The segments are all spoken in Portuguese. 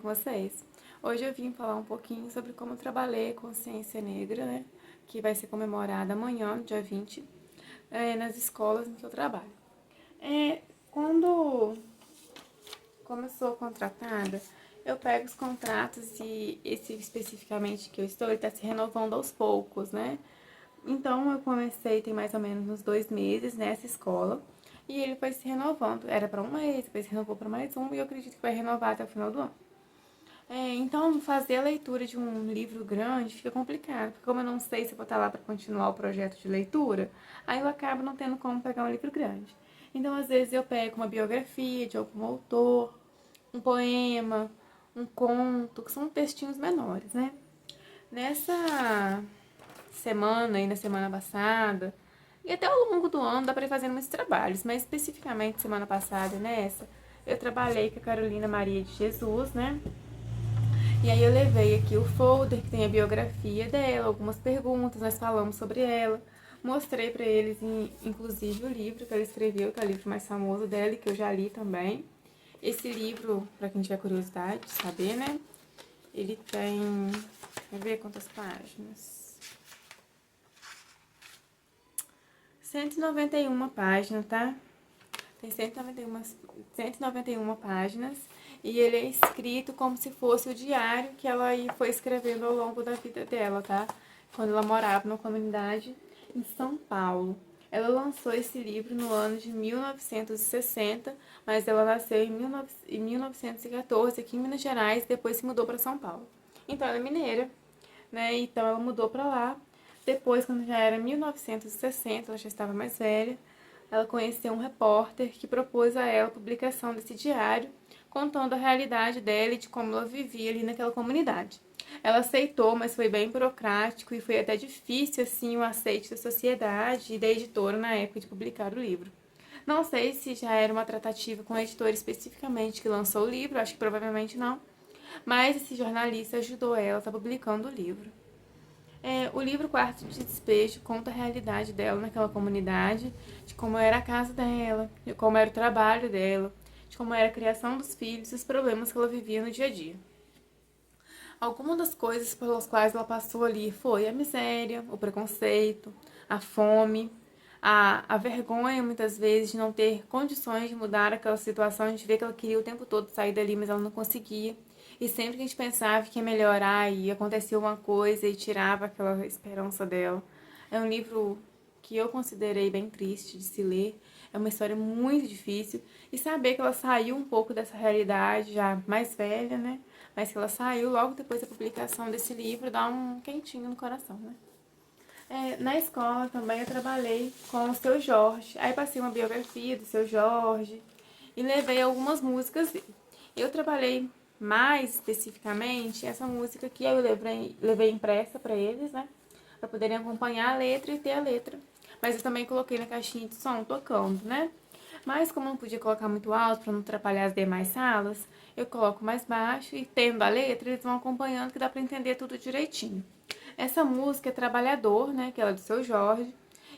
com vocês? Hoje eu vim falar um pouquinho sobre como eu trabalhei consciência negra, né? Que vai ser comemorada amanhã, dia 20, nas escolas em que eu trabalho. Quando como eu sou contratada, eu pego os contratos e esse especificamente que eu estou, ele está se renovando aos poucos, né? Então eu comecei tem mais ou menos uns 2 meses nessa escola e ele foi se renovando. Era para um mês, depois se renovou para mais um e eu acredito que vai renovar até o final do ano. Então fazer a leitura de um livro grande fica complicado, porque como eu não sei se eu vou estar lá para continuar o projeto de leitura, aí eu acabo não tendo como pegar um livro grande. Então às vezes eu pego uma biografia de algum autor, um poema, um conto, que são textinhos menores, né? Nessa semana e na semana passada, e até ao longo do ano dá para ir fazendo muitos trabalhos, mas especificamente semana passada nessa, eu trabalhei com a Carolina Maria de Jesus, né? E aí eu levei aqui o folder que tem a biografia dela, algumas perguntas, nós falamos sobre ela. Mostrei para eles, inclusive, o livro que ela escreveu, que é o livro mais famoso dela e que eu já li também. Esse livro, para quem tiver curiosidade de saber, né? Ele tem... Quer ver quantas páginas? 191 páginas, tá? Tem 191 páginas e ele é escrito como se fosse o diário que ela foi escrevendo ao longo da vida dela, tá? Quando ela morava numa comunidade em São Paulo. Ela lançou esse livro no ano de 1960, mas ela nasceu em 1914 aqui em Minas Gerais, depois se mudou para São Paulo. Então ela é mineira, né? Então ela mudou para lá. Depois, quando já era 1960, ela já estava mais velha, ela conheceu um repórter que propôs a ela a publicação desse diário, contando a realidade dela e de como ela vivia ali naquela comunidade. Ela aceitou, mas foi bem burocrático e foi até difícil assim o aceite da sociedade e da editora na época de publicar o livro. Não sei se já era uma tratativa com a editora especificamente que lançou o livro, acho que provavelmente não, mas esse jornalista ajudou ela a estar publicando o livro. O livro Quarto de Despejo conta a realidade dela naquela comunidade, de como era a casa dela, de como era o trabalho dela, de como era a criação dos filhos e os problemas que ela vivia no dia a dia. Algumas das coisas pelas quais ela passou ali foi a miséria, o preconceito, a fome, a vergonha, muitas vezes, de não ter condições de mudar aquela situação. A gente vê que ela queria o tempo todo sair dali, mas ela não conseguia. E sempre que a gente pensava que ia melhorar e acontecia uma coisa e tirava aquela esperança dela. É um livro que eu considerei bem triste de se ler. É uma história muito difícil. E saber que ela saiu um pouco dessa realidade, já mais velha, né? Mas que ela saiu logo depois da publicação desse livro, dá um quentinho no coração, né? Na escola também eu trabalhei com o Seu Jorge. Aí passei uma biografia do Seu Jorge e levei algumas músicas dele. Eu trabalhei mais especificamente essa música que eu levei impressa para eles, né? Para poderem acompanhar a letra e ter a letra. Mas eu também coloquei na caixinha de som tocando, né? Mas como não podia colocar muito alto para não atrapalhar as demais salas, eu coloco mais baixo e tendo a letra, eles vão acompanhando que dá para entender tudo direitinho. Essa música é Trabalhador, né, que ela é do Seu Jorge,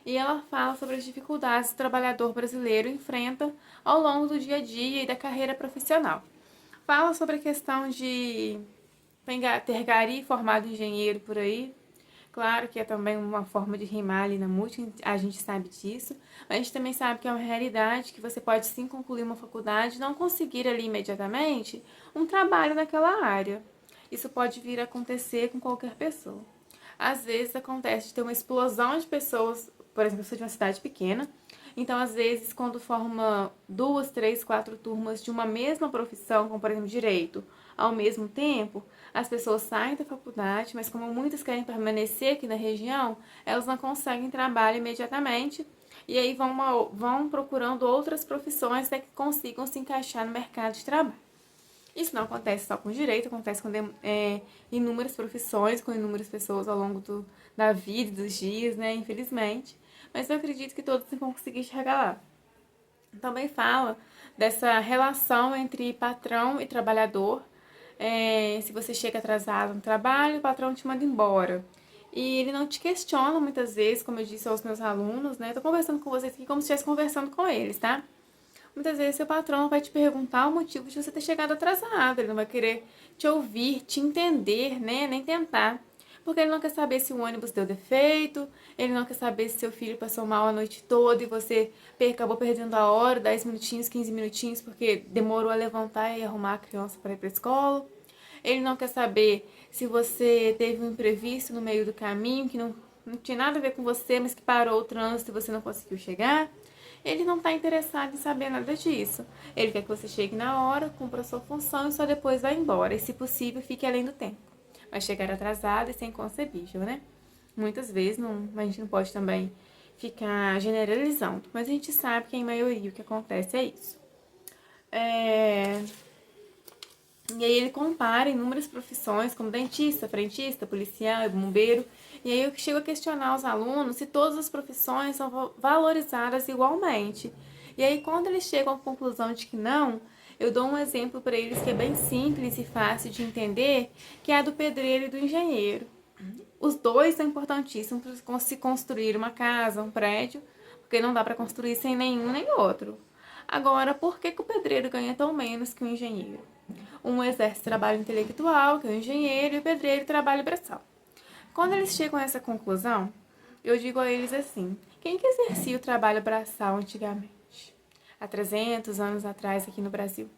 e ela fala sobre as dificuldades que o trabalhador brasileiro enfrenta ao longo do dia a dia e da carreira profissional. Fala sobre a questão de ter gari formado engenheiro por aí. Claro que é também uma forma de rimar ali na música, a gente sabe disso. Mas a gente também sabe que é uma realidade que você pode sim concluir uma faculdade e não conseguir ali imediatamente um trabalho naquela área. Isso pode vir a acontecer com qualquer pessoa. Às vezes acontece de ter uma explosão de pessoas, por exemplo, eu sou de uma cidade pequena, então às vezes quando forma 2, 3, 4 turmas de uma mesma profissão, como por exemplo direito, ao mesmo tempo, as pessoas saem da faculdade, mas como muitas querem permanecer aqui na região, elas não conseguem trabalho imediatamente e aí vão procurando outras profissões até que consigam se encaixar no mercado de trabalho. Isso não acontece só com direito, acontece com inúmeras profissões, com inúmeras pessoas ao longo da vida, dos dias, né? Infelizmente. Mas eu acredito que todos vão conseguir chegar lá. Também fala dessa relação entre patrão e trabalhador. Se você chega atrasado no trabalho, o patrão te manda embora. E ele não te questiona muitas vezes, como eu disse aos meus alunos, né? Tô conversando com vocês aqui como se estivesse conversando com eles, tá? muitas vezes seu patrão vai te perguntar o motivo de você ter chegado atrasado. Ele não vai querer te ouvir, te entender, né? Nem tentar. Porque ele não quer saber se o ônibus deu defeito, ele não quer saber se seu filho passou mal a noite toda e você acabou perdendo a hora, 10 minutinhos, 15 minutinhos, porque demorou a levantar e arrumar a criança para ir para a escola. Ele não quer saber se você teve um imprevisto no meio do caminho, que não tinha nada a ver com você, mas que parou o trânsito e você não conseguiu chegar. Ele não está interessado em saber nada disso. Ele quer que você chegue na hora, cumpra a sua função e só depois vá embora. E, se possível, fique além do tempo. Mas chegar atrasado e sem concebível, né? Muitas vezes a gente não pode também ficar generalizando, mas a gente sabe que em maioria o que acontece é isso. E aí ele compara inúmeras profissões, como dentista, frentista, policial e bombeiro. E aí eu chego a questionar os alunos se todas as profissões são valorizadas igualmente. E aí quando eles chegam à conclusão de que não, eu dou um exemplo para eles que é bem simples e fácil de entender, que é a do pedreiro e do engenheiro. Os dois são importantíssimos para se construir uma casa, um prédio, porque não dá para construir sem nenhum nem outro. Agora, por que o pedreiro ganha tão menos que o engenheiro? Um exerce trabalho intelectual, que é o engenheiro, e o pedreiro trabalho braçal. Quando eles chegam a essa conclusão, eu digo a eles assim: quem que exercia o trabalho braçal antigamente? Há 300 anos atrás aqui no Brasil.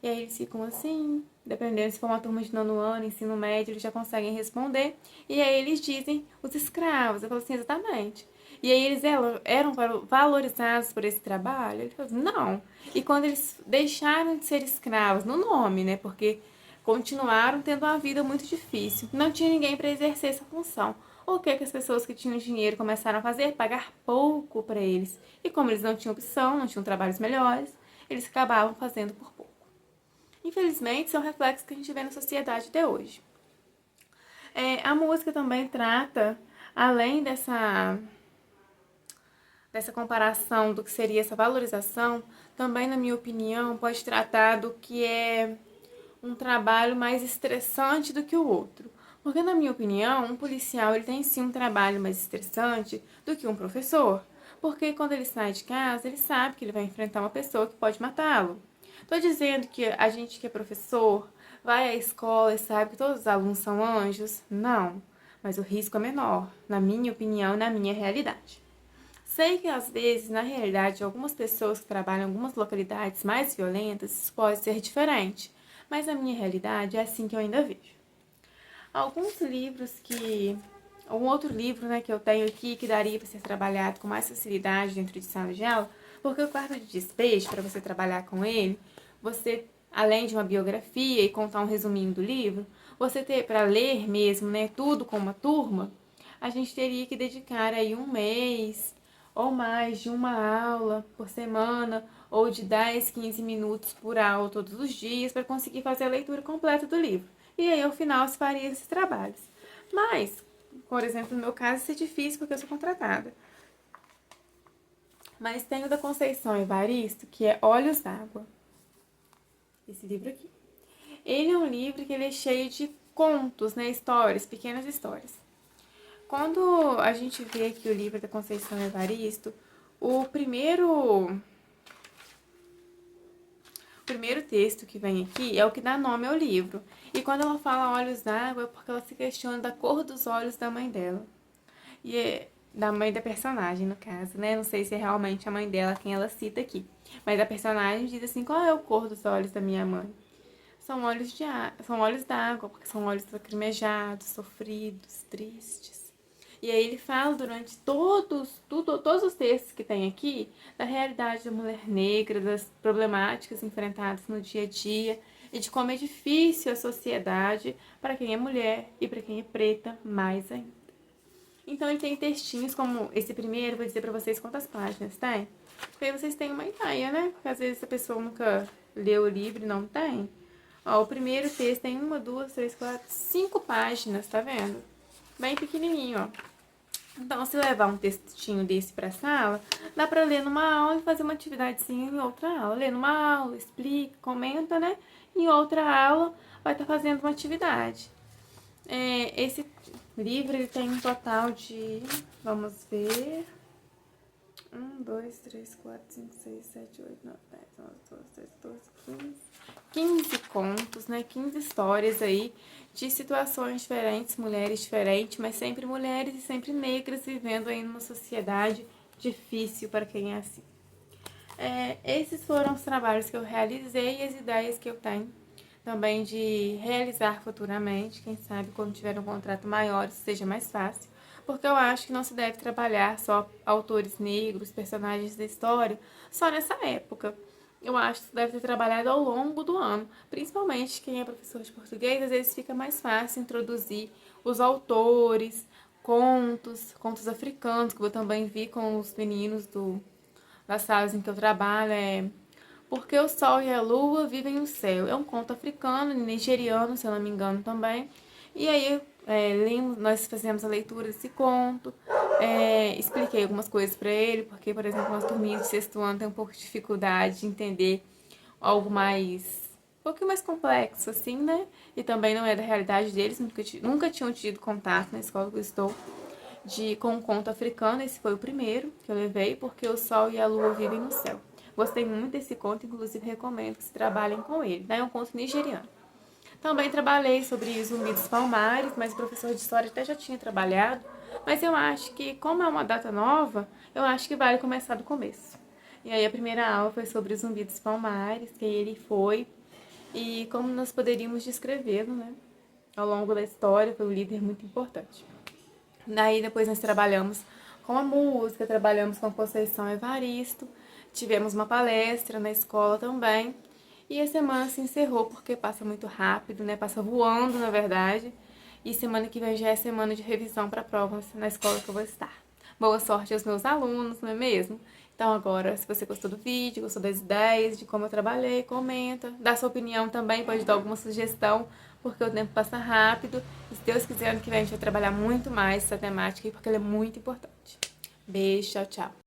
E aí eles ficam assim, dependendo se for uma turma de nono ano, ensino médio, eles já conseguem responder. E aí eles dizem os escravos. Eu falo assim, exatamente. E aí eles eram valorizados por esse trabalho? Ele falou assim, não. E quando eles deixaram de ser escravos, no nome, né? Porque continuaram tendo uma vida muito difícil. Não tinha ninguém para exercer essa função. O que as pessoas que tinham dinheiro começaram a fazer? Pagar pouco para eles. E como eles não tinham opção, não tinham trabalhos melhores, eles acabavam fazendo por pouco. Infelizmente, são reflexos que a gente vê na sociedade de hoje. A música também trata, além dessa comparação do que seria essa valorização, também, na minha opinião, pode tratar do que é um trabalho mais estressante do que o outro. Porque, na minha opinião, um policial ele tem sim um trabalho mais estressante do que um professor. Porque quando ele sai de casa, ele sabe que ele vai enfrentar uma pessoa que pode matá-lo. Estou dizendo que a gente que é professor vai à escola e sabe que todos os alunos são anjos? Não, mas o risco é menor, na minha opinião, na minha realidade. Sei que às vezes, na realidade, algumas pessoas que trabalham em algumas localidades mais violentas, isso pode ser diferente, mas na minha realidade é assim que eu ainda vejo. Alguns livros que... Um outro livro, né, que eu tenho aqui que daria para ser trabalhado com mais facilidade dentro de sala de aula, porque o quarto de despejo, para você trabalhar com ele, você, além de uma biografia e contar um resuminho do livro, você ter para ler mesmo, né, tudo com uma turma, a gente teria que dedicar aí um mês ou mais de uma aula por semana, ou de 10, 15 minutos por aula todos os dias, para conseguir fazer a leitura completa do livro. E aí, ao final, se faria esses trabalhos. Mas, por exemplo, no meu caso, isso é difícil porque eu sou contratada. Mas tem o da Conceição Evaristo, que é Olhos d'Água. Esse livro aqui. Ele é um livro que ele é cheio de contos, né? Histórias, pequenas histórias. Quando a gente vê aqui o livro da Conceição Evaristo, o primeiro texto que vem aqui é o que dá nome ao livro. E quando ela fala olhos d'água é porque ela se questiona da cor dos olhos da mãe dela. E é da mãe da personagem, no caso, né? Não sei se é realmente a mãe dela quem ela cita aqui. Mas a personagem diz assim, qual é a cor dos olhos da minha mãe? São olhos d'água, porque são olhos lacrimejados, sofridos, tristes. E aí ele fala durante todos os textos que tem aqui da realidade da mulher negra, das problemáticas enfrentadas no dia a dia e de como é difícil a sociedade para quem é mulher e para quem é preta mais ainda. Então ele tem textinhos como esse primeiro, vou dizer para vocês quantas páginas tem, porque aí vocês têm uma ideia, né? Porque às vezes a pessoa nunca leu o livro e não tem. Ó, o primeiro texto tem 1, 2, 3, 4, 5 páginas, tá vendo? Bem pequenininho, ó. Então, se levar um textinho desse pra sala, dá pra ler numa aula e fazer uma atividadezinha em outra aula. Lê numa aula, explica, comenta, né? Em outra aula, vai estar fazendo uma atividade. Esse livro, ele tem um total de, vamos ver, 1, 2, 3, 4, 5, 6, 7, 8, 9, 10, 11, 12, 13, 14, 15. 15 contos, né? 15 histórias aí de situações diferentes, mulheres diferentes, mas sempre mulheres e sempre negras vivendo aí numa sociedade difícil para quem é assim. Esses foram os trabalhos que eu realizei e as ideias que eu tenho também de realizar futuramente. Quem sabe quando tiver um contrato maior isso seja mais fácil. Porque eu acho que não se deve trabalhar só autores negros, personagens da história, só nessa época. Eu acho que deve ser trabalhado ao longo do ano. Principalmente quem é professor de português, às vezes fica mais fácil introduzir os autores, contos africanos, que eu também vi com os meninos das salas em que eu trabalho, Porque o Sol e a Lua vivem no céu. É um conto africano, nigeriano, se eu não me engano também. E aí nós fizemos a leitura desse conto, expliquei algumas coisas para ele, porque, por exemplo, nossa turminha de sexto ano tem um pouco de dificuldade de entender algo um pouquinho mais complexo, assim, né? E também não é da realidade deles, nunca tinham tido contato na escola que eu estou com um conto africano. Esse foi o primeiro que eu levei, porque o Sol e a Lua vivem no céu. Gostei muito desse conto, inclusive recomendo que se trabalhem com ele. É um conto nigeriano. Também trabalhei sobre Zumbi dos Palmares, mas o professor de história até já tinha trabalhado. Mas eu acho que, como é uma data nova, eu acho que vale começar do começo. E aí a primeira aula foi sobre o Zumbi dos Palmares, quem ele foi e como nós poderíamos descrevê-lo, né? Ao longo da história, foi um líder muito importante. Daí depois nós trabalhamos com a música, trabalhamos com a Conceição Evaristo, tivemos uma palestra na escola também. E a semana se encerrou porque passa muito rápido, né? Passa voando, na verdade. E semana que vem já é semana de revisão para provas na escola que eu vou estar. Boa sorte aos meus alunos, não é mesmo? Então agora, se você gostou do vídeo, gostou das ideias, de como eu trabalhei, comenta. Dá sua opinião também, pode dar alguma sugestão, porque o tempo passa rápido. E se Deus quiser, ano que vem a gente vai trabalhar muito mais essa temática, porque ela é muito importante. Beijo, tchau, tchau.